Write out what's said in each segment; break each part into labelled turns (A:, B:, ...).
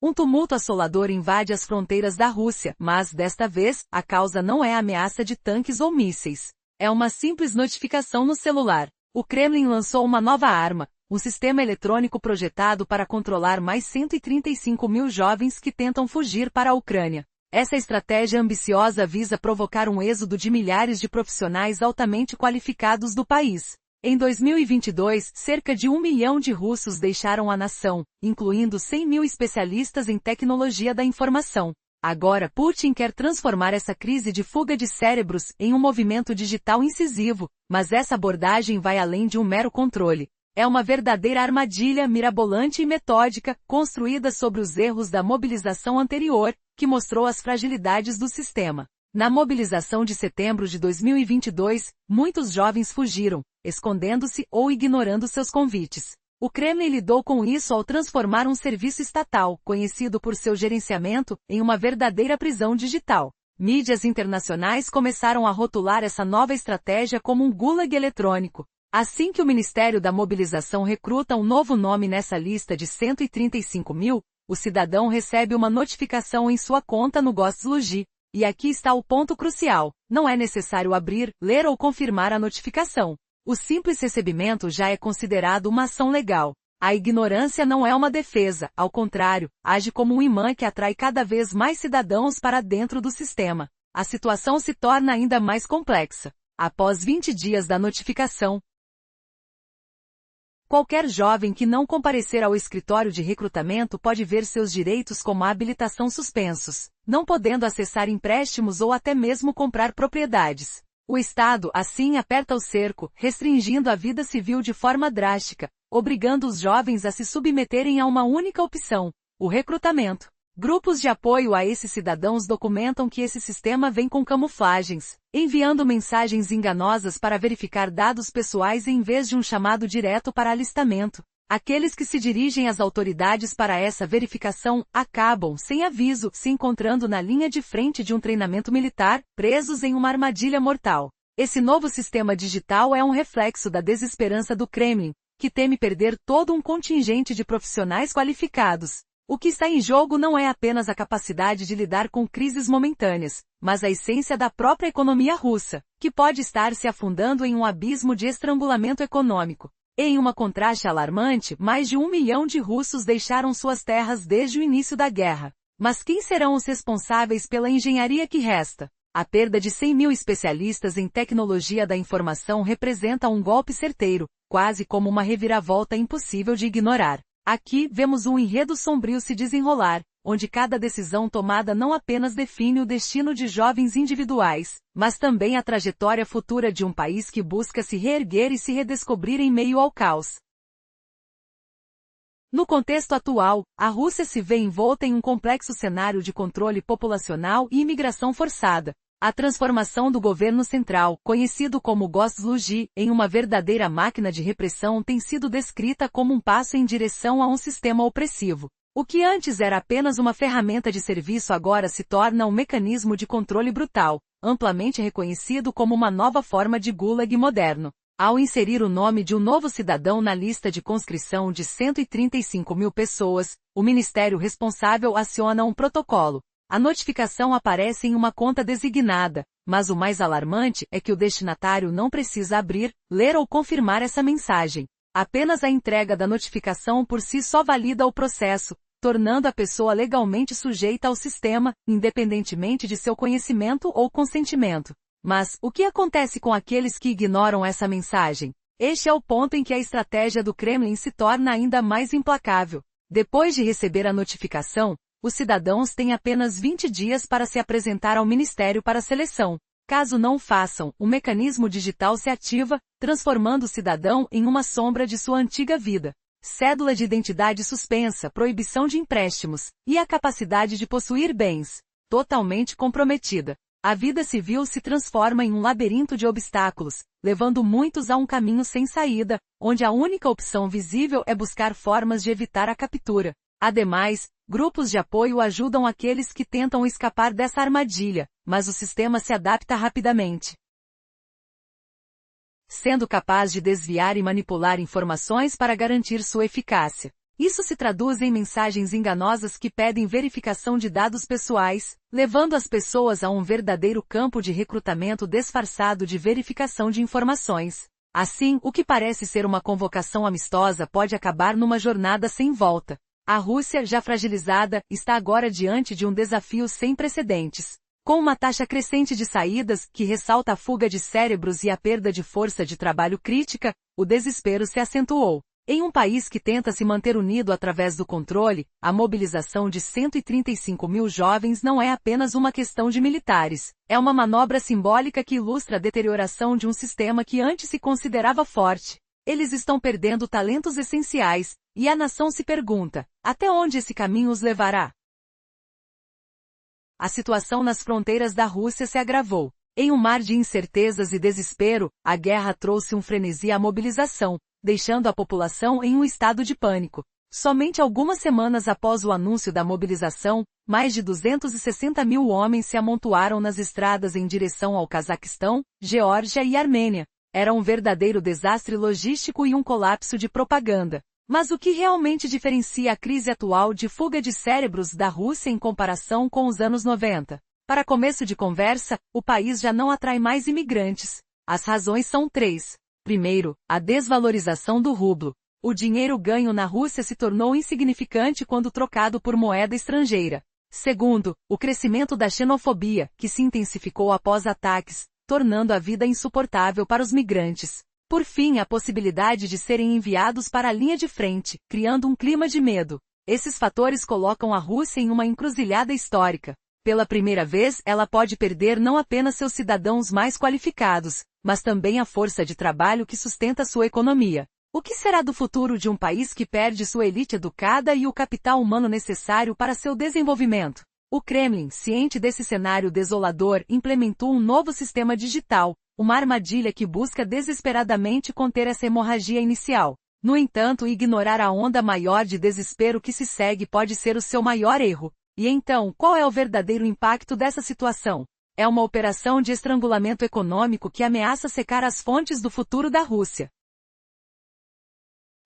A: Um tumulto assolador invade as fronteiras da Rússia, mas, desta vez, a causa não é a ameaça de tanques ou mísseis. É uma simples notificação no celular. O Kremlin lançou uma nova arma, um sistema eletrônico projetado para controlar mais 135 mil jovens que tentam fugir para a Ucrânia. Essa estratégia ambiciosa visa provocar um êxodo de milhares de profissionais altamente qualificados do país. Em 2022, cerca de 1 milhão de russos deixaram a nação, incluindo 100 mil especialistas em tecnologia da informação. Agora Putin quer transformar essa crise de fuga de cérebros em um movimento digital incisivo, mas essa abordagem vai além de um mero controle. É uma verdadeira armadilha mirabolante e metódica, construída sobre os erros da mobilização anterior, que mostrou as fragilidades do sistema. Na mobilização de setembro de 2022, muitos jovens fugiram, escondendo-se ou ignorando seus convites. O Kremlin lidou com isso ao transformar um serviço estatal, conhecido por seu gerenciamento, em uma verdadeira prisão digital. Mídias internacionais começaram a rotular essa nova estratégia como um gulag eletrônico. Assim que o Ministério da Mobilização recruta um novo nome nessa lista de 135 mil, o cidadão recebe uma notificação em sua conta no Gosluji. E aqui está o ponto crucial: não é necessário abrir, ler ou confirmar a notificação. O simples recebimento já é considerado uma ação legal. A ignorância não é uma defesa, ao contrário, age como um imã que atrai cada vez mais cidadãos para dentro do sistema. A situação se torna ainda mais complexa. Após 20 dias da notificação, qualquer jovem que não comparecer ao escritório de recrutamento pode ver seus direitos como a habilitação suspensos, não podendo acessar empréstimos ou até mesmo comprar propriedades. O Estado, assim, aperta o cerco, restringindo a vida civil de forma drástica, obrigando os jovens a se submeterem a uma única opção: o recrutamento. Grupos de apoio a esses cidadãos documentam que esse sistema vem com camuflagens, enviando mensagens enganosas para verificar dados pessoais em vez de um chamado direto para alistamento. Aqueles que se dirigem às autoridades para essa verificação acabam, sem aviso, se encontrando na linha de frente de um treinamento militar, presos em uma armadilha mortal. Esse novo sistema digital é um reflexo da desesperança do Kremlin, que teme perder todo um contingente de profissionais qualificados. O que está em jogo não é apenas a capacidade de lidar com crises momentâneas, mas a essência da própria economia russa, que pode estar se afundando em um abismo de estrangulamento econômico. Em uma contraste alarmante, mais de 1 milhão de russos deixaram suas terras desde o início da guerra. Mas quem serão os responsáveis pela engenharia que resta? A perda de 100 mil especialistas em tecnologia da informação representa um golpe certeiro, quase como uma reviravolta impossível de ignorar. Aqui, vemos um enredo sombrio se desenrolar, onde cada decisão tomada não apenas define o destino de jovens individuais, mas também a trajetória futura de um país que busca se reerguer e se redescobrir em meio ao caos. No contexto atual, a Rússia se vê envolta em um complexo cenário de controle populacional e imigração forçada. A transformação do governo central, conhecido como Gosluji, em uma verdadeira máquina de repressão tem sido descrita como um passo em direção a um sistema opressivo. O que antes era apenas uma ferramenta de serviço agora se torna um mecanismo de controle brutal, amplamente reconhecido como uma nova forma de gulag moderno. Ao inserir o nome de um novo cidadão na lista de conscrição de 135 mil pessoas, o ministério responsável aciona um protocolo. A notificação aparece em uma conta designada, mas o mais alarmante é que o destinatário não precisa abrir, ler ou confirmar essa mensagem. Apenas a entrega da notificação por si só valida o processo, tornando a pessoa legalmente sujeita ao sistema, independentemente de seu conhecimento ou consentimento. Mas, o que acontece com aqueles que ignoram essa mensagem? Este é o ponto em que a estratégia do Kremlin se torna ainda mais implacável. Depois de receber a notificação, os cidadãos têm apenas 20 dias para se apresentar ao Ministério para seleção. Caso não o façam, o mecanismo digital se ativa, transformando o cidadão em uma sombra de sua antiga vida. Cédula de identidade suspensa, proibição de empréstimos, e a capacidade de possuir bens, totalmente comprometida. A vida civil se transforma em um labirinto de obstáculos, levando muitos a um caminho sem saída, onde a única opção visível é buscar formas de evitar a captura. Ademais, grupos de apoio ajudam aqueles que tentam escapar dessa armadilha, mas o sistema se adapta rapidamente, sendo capaz de desviar e manipular informações para garantir sua eficácia. Isso se traduz em mensagens enganosas que pedem verificação de dados pessoais, levando as pessoas a um verdadeiro campo de recrutamento disfarçado de verificação de informações. Assim, o que parece ser uma convocação amistosa pode acabar numa jornada sem volta. A Rússia, já fragilizada, está agora diante de um desafio sem precedentes. Com uma taxa crescente de saídas, que ressalta a fuga de cérebros e a perda de força de trabalho crítica, o desespero se acentuou. Em um país que tenta se manter unido através do controle, a mobilização de 135 mil jovens não é apenas uma questão de militares. É uma manobra simbólica que ilustra a deterioração de um sistema que antes se considerava forte. Eles estão perdendo talentos essenciais, e a nação se pergunta, até onde esse caminho os levará? A situação nas fronteiras da Rússia se agravou. Em um mar de incertezas e desespero, a guerra trouxe um frenesi à mobilização, deixando a população em um estado de pânico. Somente algumas semanas após o anúncio da mobilização, mais de 260 mil homens se amontoaram nas estradas em direção ao Cazaquistão, Geórgia e Armênia. Era um verdadeiro desastre logístico e um colapso de propaganda. Mas o que realmente diferencia a crise atual de fuga de cérebros da Rússia em comparação com os anos 90? Para começo de conversa, o país já não atrai mais imigrantes. As razões são três. Primeiro, a desvalorização do rublo. O dinheiro ganho na Rússia se tornou insignificante quando trocado por moeda estrangeira. Segundo, o crescimento da xenofobia, que se intensificou após ataques, tornando a vida insuportável para os migrantes. Por fim, a possibilidade de serem enviados para a linha de frente, criando um clima de medo. Esses fatores colocam a Rússia em uma encruzilhada histórica. Pela primeira vez, ela pode perder não apenas seus cidadãos mais qualificados, mas também a força de trabalho que sustenta sua economia. O que será do futuro de um país que perde sua elite educada e o capital humano necessário para seu desenvolvimento? O Kremlin, ciente desse cenário desolador, implementou um novo sistema digital, uma armadilha que busca desesperadamente conter essa hemorragia inicial. No entanto, ignorar a onda maior de desespero que se segue pode ser o seu maior erro. E então, qual é o verdadeiro impacto dessa situação? É uma operação de estrangulamento econômico que ameaça secar as fontes do futuro da Rússia.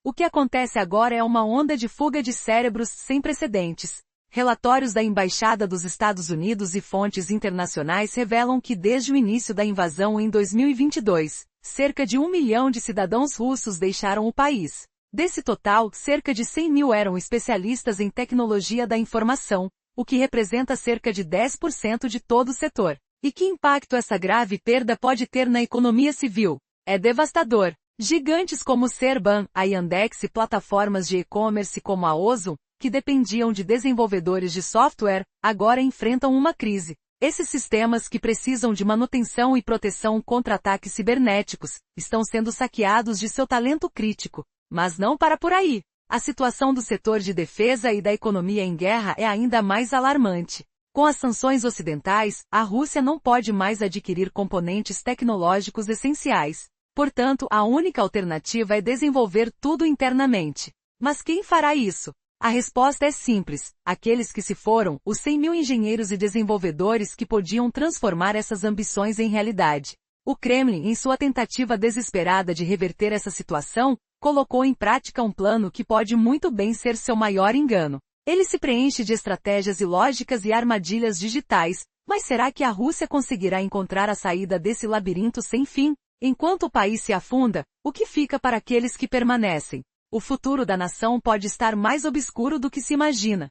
A: O que acontece agora é uma onda de fuga de cérebros sem precedentes. Relatórios da Embaixada dos Estados Unidos e fontes internacionais revelam que desde o início da invasão em 2022, cerca de 1 milhão de cidadãos russos deixaram o país. Desse total, cerca de 100 mil eram especialistas em tecnologia da informação, o que representa cerca de 10% de todo o setor. E que impacto essa grave perda pode ter na economia civil? É devastador. Gigantes como o Serban, a Yandex e plataformas de e-commerce como a Ozon, que dependiam de desenvolvedores de software, agora enfrentam uma crise. Esses sistemas que precisam de manutenção e proteção contra ataques cibernéticos, estão sendo saqueados de seu talento crítico. Mas não para por aí. A situação do setor de defesa e da economia em guerra é ainda mais alarmante. Com as sanções ocidentais, a Rússia não pode mais adquirir componentes tecnológicos essenciais. Portanto, a única alternativa é desenvolver tudo internamente. Mas quem fará isso? A resposta é simples. Aqueles que se foram, os 100 mil engenheiros e desenvolvedores que podiam transformar essas ambições em realidade. O Kremlin, em sua tentativa desesperada de reverter essa situação, colocou em prática um plano que pode muito bem ser seu maior engano. Ele se preenche de estratégias ilógicas e armadilhas digitais, mas será que a Rússia conseguirá encontrar a saída desse labirinto sem fim? Enquanto o país se afunda, o que fica para aqueles que permanecem? O futuro da nação pode estar mais obscuro do que se imagina.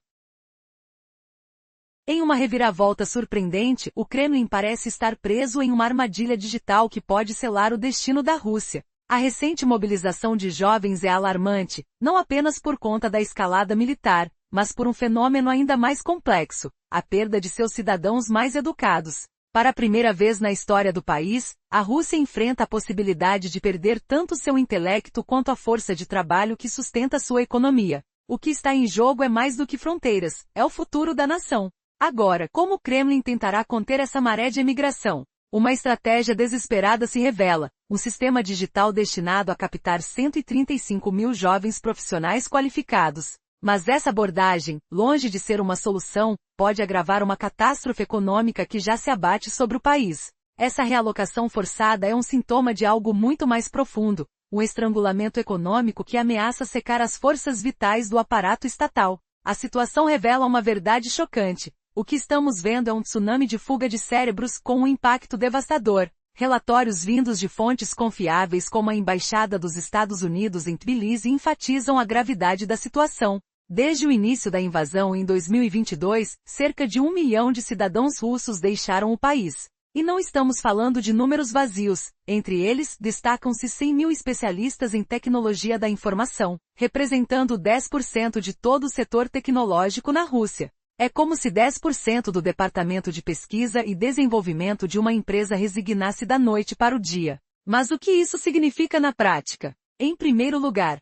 A: Em uma reviravolta surpreendente, o Kremlin parece estar preso em uma armadilha digital que pode selar o destino da Rússia. A recente mobilização de jovens é alarmante, não apenas por conta da escalada militar, mas por um fenômeno ainda mais complexo, a perda de seus cidadãos mais educados. Para a primeira vez na história do país, a Rússia enfrenta a possibilidade de perder tanto seu intelecto quanto a força de trabalho que sustenta sua economia. O que está em jogo é mais do que fronteiras, é o futuro da nação. Agora, como o Kremlin tentará conter essa maré de emigração? Uma estratégia desesperada se revela, um sistema digital destinado a captar 135 mil jovens profissionais qualificados. Mas essa abordagem, longe de ser uma solução, pode agravar uma catástrofe econômica que já se abate sobre o país. Essa realocação forçada é um sintoma de algo muito mais profundo, um estrangulamento econômico que ameaça secar as forças vitais do aparato estatal. A situação revela uma verdade chocante. O que estamos vendo é um tsunami de fuga de cérebros com um impacto devastador. Relatórios vindos de fontes confiáveis como a Embaixada dos Estados Unidos em Tbilisi enfatizam a gravidade da situação. Desde o início da invasão em 2022, cerca de 1 milhão de cidadãos russos deixaram o país. E não estamos falando de números vazios. Entre eles, destacam-se 100 mil especialistas em tecnologia da informação, representando 10% de todo o setor tecnológico na Rússia. É como se 10% do departamento de pesquisa e desenvolvimento de uma empresa resignasse da noite para o dia. Mas o que isso significa na prática? Em primeiro lugar,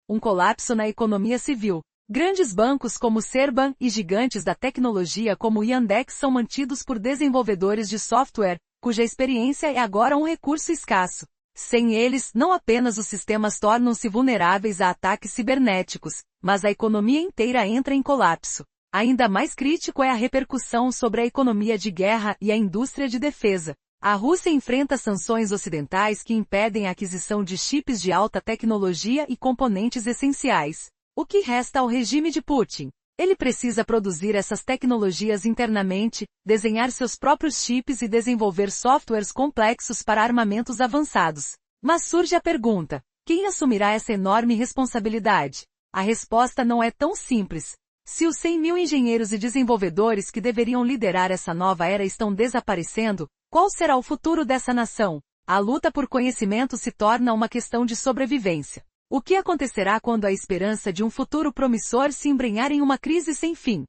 A: um colapso na economia civil. Grandes bancos como Serban e gigantes da tecnologia como Yandex são mantidos por desenvolvedores de software, cuja experiência é agora um recurso escasso. Sem eles, não apenas os sistemas tornam-se vulneráveis a ataques cibernéticos, mas a economia inteira entra em colapso. Ainda mais crítico é a repercussão sobre a economia de guerra e a indústria de defesa. A Rússia enfrenta sanções ocidentais que impedem a aquisição de chips de alta tecnologia e componentes essenciais. O que resta ao regime de Putin? Ele precisa produzir essas tecnologias internamente, desenhar seus próprios chips e desenvolver softwares complexos para armamentos avançados. Mas surge a pergunta: quem assumirá essa enorme responsabilidade? A resposta não é tão simples. Se os 100 mil engenheiros e desenvolvedores que deveriam liderar essa nova era estão desaparecendo, qual será o futuro dessa nação? A luta por conhecimento se torna uma questão de sobrevivência. O que acontecerá quando a esperança de um futuro promissor se embrenhar em uma crise sem fim?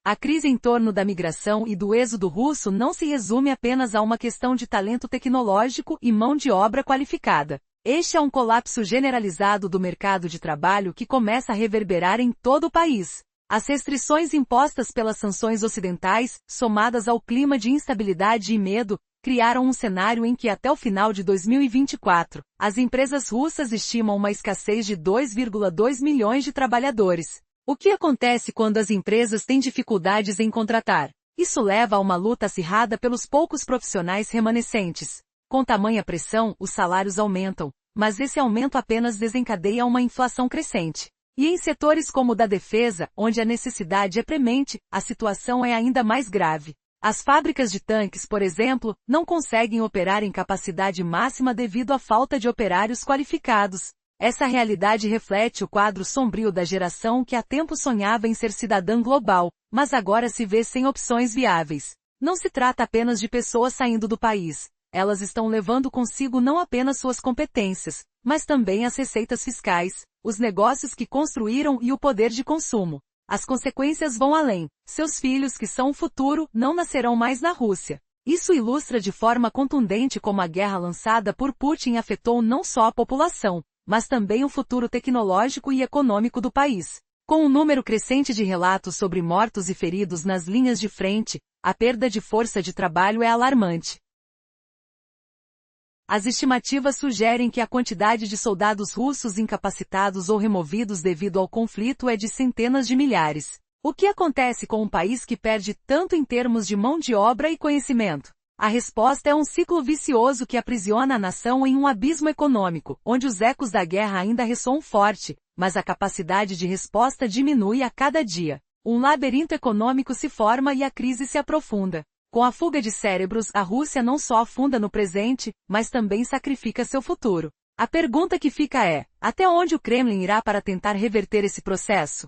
A: A crise em torno da migração e do êxodo russo não se resume apenas a uma questão de talento tecnológico e mão de obra qualificada. Este é um colapso generalizado do mercado de trabalho que começa a reverberar em todo o país. As restrições impostas pelas sanções ocidentais, somadas ao clima de instabilidade e medo, criaram um cenário em que até o final de 2024, as empresas russas estimam uma escassez de 2,2 milhões de trabalhadores. O que acontece quando as empresas têm dificuldades em contratar? Isso leva a uma luta acirrada pelos poucos profissionais remanescentes. Com tamanha pressão, os salários aumentam, mas esse aumento apenas desencadeia uma inflação crescente. E em setores como o da defesa, onde a necessidade é premente, a situação é ainda mais grave. As fábricas de tanques, por exemplo, não conseguem operar em capacidade máxima devido à falta de operários qualificados. Essa realidade reflete o quadro sombrio da geração que há tempo sonhava em ser cidadã global, mas agora se vê sem opções viáveis. Não se trata apenas de pessoas saindo do país. Elas estão levando consigo não apenas suas competências, mas também as receitas fiscais, os negócios que construíram e o poder de consumo. As consequências vão além. Seus filhos, que são o futuro, não nascerão mais na Rússia. Isso ilustra de forma contundente como a guerra lançada por Putin afetou não só a população, mas também o futuro tecnológico e econômico do país. Com um número crescente de relatos sobre mortos e feridos nas linhas de frente, a perda de força de trabalho é alarmante. As estimativas sugerem que a quantidade de soldados russos incapacitados ou removidos devido ao conflito é de centenas de milhares. O que acontece com um país que perde tanto em termos de mão de obra e conhecimento? A resposta é um ciclo vicioso que aprisiona a nação em um abismo econômico, onde os ecos da guerra ainda ressoam forte, mas a capacidade de resposta diminui a cada dia. Um labirinto econômico se forma e a crise se aprofunda. Com a fuga de cérebros, a Rússia não só afunda no presente, mas também sacrifica seu futuro. A pergunta que fica é: até onde o Kremlin irá para tentar reverter esse processo?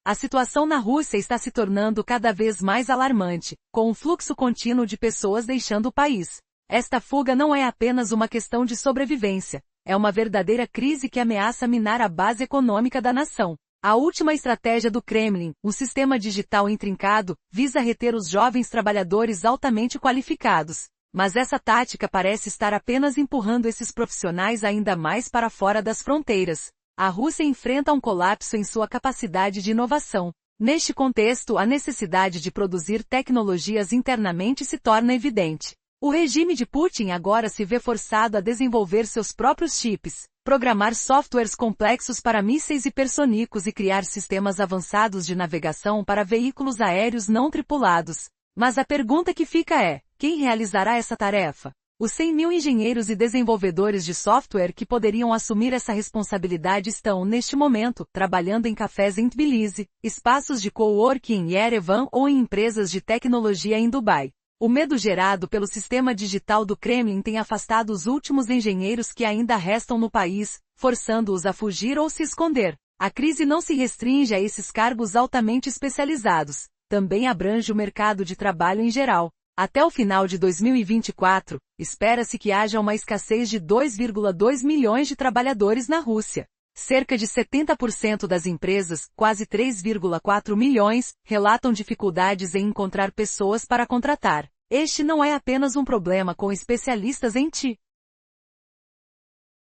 A: A situação na Rússia está se tornando cada vez mais alarmante, com um fluxo contínuo de pessoas deixando o país. Esta fuga não é apenas uma questão de sobrevivência, é uma verdadeira crise que ameaça minar a base econômica da nação. A última estratégia do Kremlin, um sistema digital intrincado, visa reter os jovens trabalhadores altamente qualificados. Mas essa tática parece estar apenas empurrando esses profissionais ainda mais para fora das fronteiras. A Rússia enfrenta um colapso em sua capacidade de inovação. Neste contexto, a necessidade de produzir tecnologias internamente se torna evidente. O regime de Putin agora se vê forçado a desenvolver seus próprios chips, programar softwares complexos para mísseis hipersônicos e criar sistemas avançados de navegação para veículos aéreos não tripulados. Mas a pergunta que fica é, quem realizará essa tarefa? Os 100 mil engenheiros e desenvolvedores de software que poderiam assumir essa responsabilidade estão, neste momento, trabalhando em cafés em Tbilisi, espaços de coworking em Yerevan ou em empresas de tecnologia em Dubai. O medo gerado pelo sistema digital do Kremlin tem afastado os últimos engenheiros que ainda restam no país, forçando-os a fugir ou se esconder. A crise não se restringe a esses cargos altamente especializados, também abrange o mercado de trabalho em geral. Até o final de 2024, espera-se que haja uma escassez de 2,2 milhões de trabalhadores na Rússia. Cerca de 70% das empresas, quase 3,4 milhões, relatam dificuldades em encontrar pessoas para contratar. Este não é apenas um problema com especialistas em TI,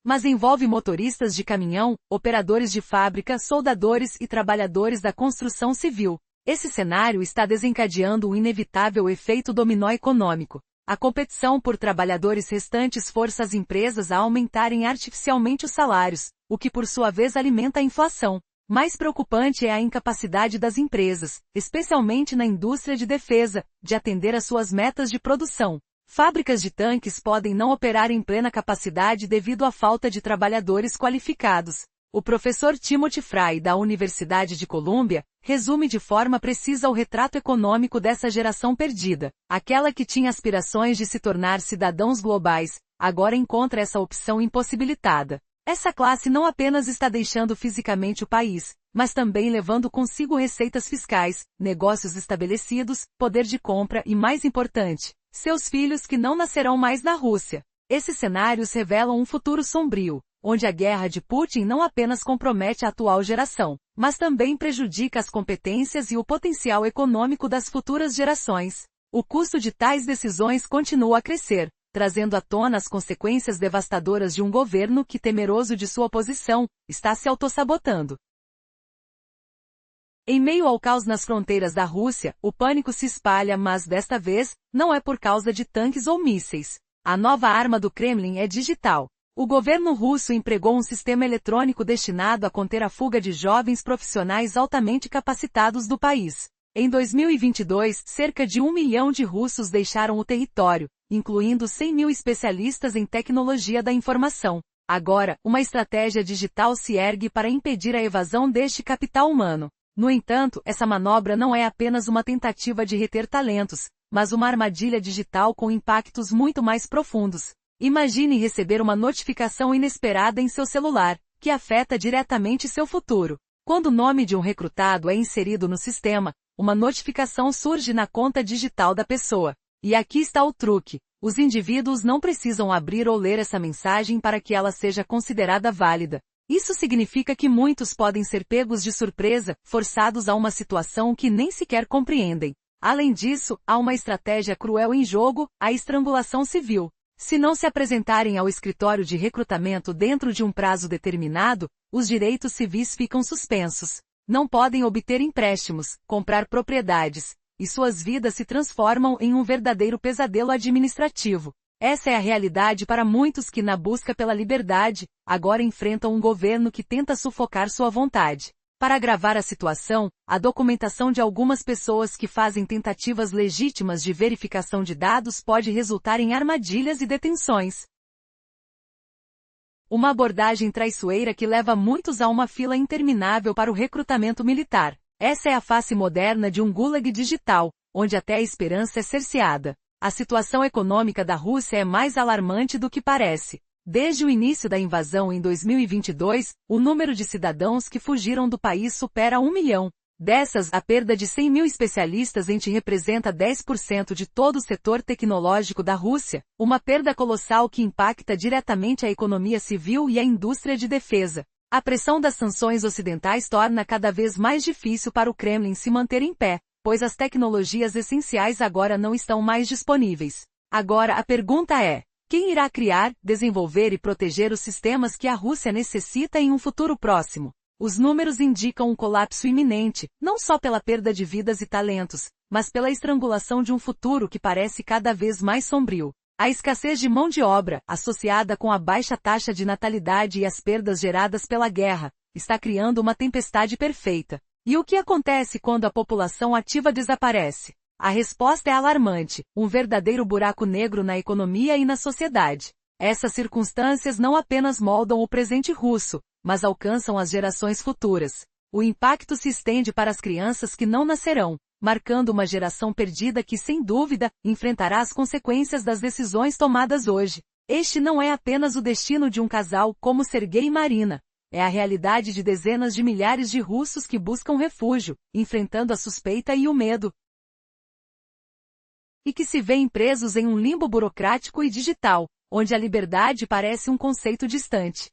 A: mas envolve motoristas de caminhão, operadores de fábrica, soldadores e trabalhadores da construção civil. Esse cenário está desencadeando um inevitável efeito dominó econômico. A competição por trabalhadores restantes força as empresas a aumentarem artificialmente os salários, o que por sua vez alimenta a inflação. Mais preocupante é a incapacidade das empresas, especialmente na indústria de defesa, de atender às suas metas de produção. Fábricas de tanques podem não operar em plena capacidade devido à falta de trabalhadores qualificados. O professor Timothy Fry, da Universidade de Colômbia, resume de forma precisa o retrato econômico dessa geração perdida. Aquela que tinha aspirações de se tornar cidadãos globais, agora encontra essa opção impossibilitada. Essa classe não apenas está deixando fisicamente o país, mas também levando consigo receitas fiscais, negócios estabelecidos, poder de compra e, mais importante, seus filhos que não nascerão mais na Rússia. Esses cenários revelam um futuro sombrio, onde a guerra de Putin não apenas compromete a atual geração, mas também prejudica as competências e o potencial econômico das futuras gerações. O custo de tais decisões continua a crescer, trazendo à tona as consequências devastadoras de um governo que, temeroso de sua posição, está se autossabotando. Em meio ao caos nas fronteiras da Rússia, o pânico se espalha, mas desta vez, não é por causa de tanques ou mísseis. A nova arma do Kremlin é digital. O governo russo empregou um sistema eletrônico destinado a conter a fuga de jovens profissionais altamente capacitados do país. Em 2022, cerca de 1 milhão de russos deixaram o território, incluindo 100 mil especialistas em tecnologia da informação. Agora, uma estratégia digital se ergue para impedir a evasão deste capital humano. No entanto, essa manobra não é apenas uma tentativa de reter talentos, mas uma armadilha digital com impactos muito mais profundos. Imagine receber uma notificação inesperada em seu celular, que afeta diretamente seu futuro. Quando o nome de um recrutado é inserido no sistema, uma notificação surge na conta digital da pessoa. E aqui está o truque. Os indivíduos não precisam abrir ou ler essa mensagem para que ela seja considerada válida. Isso significa que muitos podem ser pegos de surpresa, forçados a uma situação que nem sequer compreendem. Além disso, há uma estratégia cruel em jogo, a estrangulação civil. Se não se apresentarem ao escritório de recrutamento dentro de um prazo determinado, os direitos civis ficam suspensos. Não podem obter empréstimos, comprar propriedades, e suas vidas se transformam em um verdadeiro pesadelo administrativo. Essa é a realidade para muitos que, na busca pela liberdade, agora enfrentam um governo que tenta sufocar sua vontade. Para agravar a situação, a documentação de algumas pessoas que fazem tentativas legítimas de verificação de dados pode resultar em armadilhas e detenções. Uma abordagem traiçoeira que leva muitos a uma fila interminável para o recrutamento militar. Essa é a face moderna de um gulag digital, onde até a esperança é cerceada. A situação econômica da Rússia é mais alarmante do que parece. Desde o início da invasão em 2022, o número de cidadãos que fugiram do país supera 1 milhão. Dessas, a perda de 100 mil especialistas em TI representa 10% de todo o setor tecnológico da Rússia, uma perda colossal que impacta diretamente a economia civil e a indústria de defesa. A pressão das sanções ocidentais torna cada vez mais difícil para o Kremlin se manter em pé, pois as tecnologias essenciais agora não estão mais disponíveis. Agora a pergunta é: quem irá criar, desenvolver e proteger os sistemas que a Rússia necessita em um futuro próximo? Os números indicam um colapso iminente, não só pela perda de vidas e talentos, mas pela estrangulação de um futuro que parece cada vez mais sombrio. A escassez de mão de obra, associada com a baixa taxa de natalidade e as perdas geradas pela guerra, está criando uma tempestade perfeita. E o que acontece quando a população ativa desaparece? A resposta é alarmante, um verdadeiro buraco negro na economia e na sociedade. Essas circunstâncias não apenas moldam o presente russo, mas alcançam as gerações futuras. O impacto se estende para as crianças que não nascerão, marcando uma geração perdida que, sem dúvida, enfrentará as consequências das decisões tomadas hoje. Este não é apenas o destino de um casal como Sergei e Marina. É a realidade de dezenas de milhares de russos que buscam refúgio, enfrentando a suspeita e o medo. E que se veem presos em um limbo burocrático e digital, onde a liberdade parece um conceito distante.